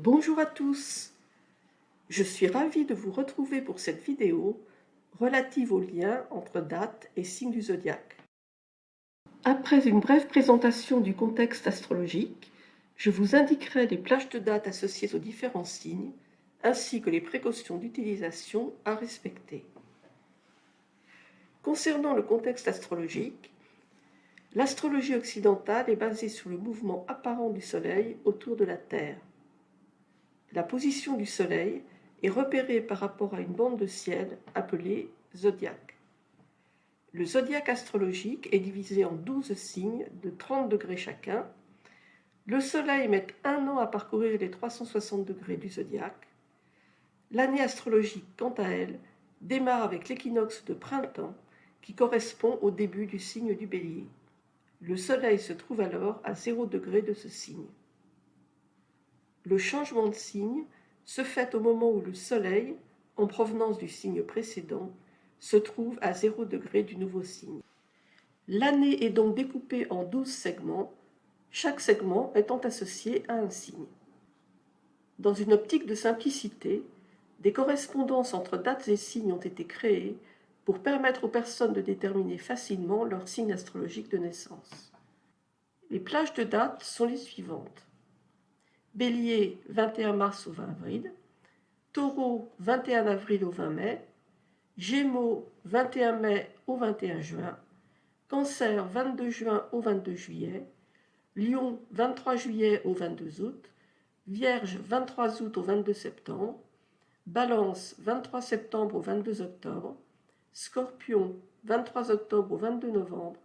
Bonjour à tous, je suis ravie de vous retrouver pour cette vidéo relative au lien entre date et signe du zodiaque. Après une brève présentation du contexte astrologique, je vous indiquerai les plages de dates associées aux différents signes, ainsi que les précautions d'utilisation à respecter. Concernant le contexte astrologique, l'astrologie occidentale est basée sur le mouvement apparent du Soleil autour de la Terre. La position du Soleil est repérée par rapport à une bande de ciel appelée zodiaque. Le zodiaque astrologique est divisé en 12 signes de 30 degrés chacun. Le Soleil met 1 an à parcourir les 360 degrés du zodiaque. L'année astrologique, quant à elle, démarre avec l'équinoxe de printemps qui correspond au début du signe du Bélier. Le Soleil se trouve alors à 0 degré de ce signe. Le changement de signe se fait au moment où le Soleil, en provenance du signe précédent, se trouve à 0 degré du nouveau signe. L'année est donc découpée en 12 segments, chaque segment étant associé à un signe. Dans une optique de simplicité, des correspondances entre dates et signes ont été créées pour permettre aux personnes de déterminer facilement leur signe astrologique de naissance. Les plages de dates sont les suivantes. Bélier, 21 mars au 20 avril. Taureau, 21 avril au 20 mai. Gémeaux, 21 mai au 21 juin. Cancer, 22 juin au 22 juillet. Lion, 23 juillet au 22 août. Vierge, 23 août au 22 septembre. Balance, 23 septembre au 22 octobre. Scorpion, 23 octobre au 22 novembre.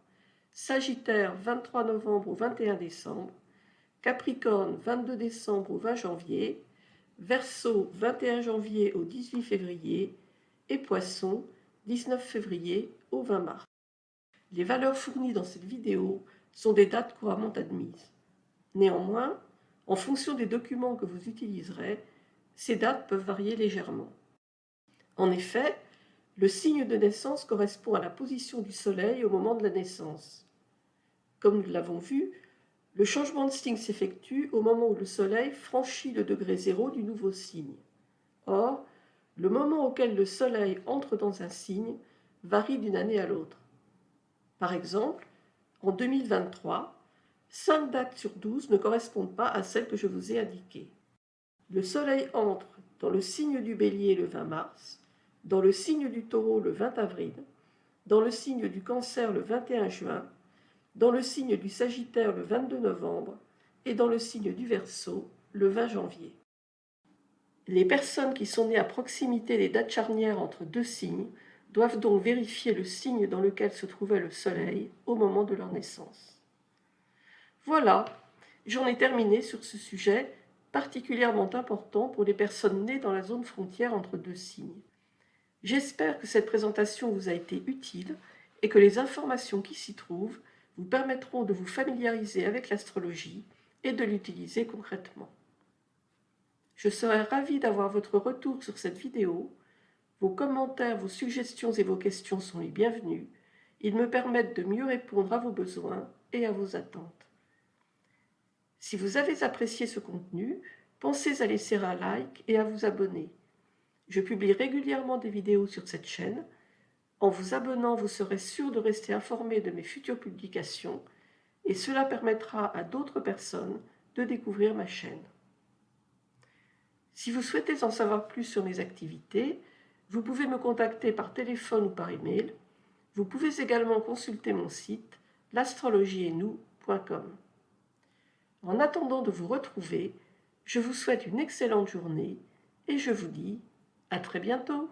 Sagittaire, 23 novembre au 21 décembre. Capricorne, 22 décembre au 20 janvier, Verseau, 21 janvier au 18 février et Poisson, 19 février au 20 mars. Les valeurs fournies dans cette vidéo sont des dates couramment admises. Néanmoins, en fonction des documents que vous utiliserez, ces dates peuvent varier légèrement. En effet, le signe de naissance correspond à la position du Soleil au moment de la naissance. Comme nous l'avons vu, le changement de signe s'effectue au moment où le Soleil franchit le degré zéro du nouveau signe. Or, le moment auquel le Soleil entre dans un signe varie d'une année à l'autre. Par exemple, en 2023, 5 dates sur 12 ne correspondent pas à celles que je vous ai indiquées. Le Soleil entre dans le signe du Bélier le 20 mars, dans le signe du Taureau le 20 avril, dans le signe du Cancer le 21 juin, dans le signe du Sagittaire le 22 novembre et dans le signe du Verseau le 20 janvier. Les personnes qui sont nées à proximité des dates charnières entre deux signes doivent donc vérifier le signe dans lequel se trouvait le Soleil au moment de leur naissance. Voilà, j'en ai terminé sur ce sujet particulièrement important pour les personnes nées dans la zone frontière entre deux signes. J'espère que cette présentation vous a été utile et que les informations qui s'y trouvent vous permettront de vous familiariser avec l'astrologie et de l'utiliser concrètement. Je serai ravie d'avoir votre retour sur cette vidéo. Vos commentaires, vos suggestions et vos questions sont les bienvenus. Ils me permettent de mieux répondre à vos besoins et à vos attentes. Si vous avez apprécié ce contenu, pensez à laisser un like et à vous abonner. Je publie régulièrement des vidéos sur cette chaîne. En vous abonnant, vous serez sûr de rester informé de mes futures publications et cela permettra à d'autres personnes de découvrir ma chaîne. Si vous souhaitez en savoir plus sur mes activités, vous pouvez me contacter par téléphone ou par email. Vous pouvez également consulter mon site l'astrologieetnous.com. En attendant de vous retrouver, je vous souhaite une excellente journée et je vous dis à très bientôt.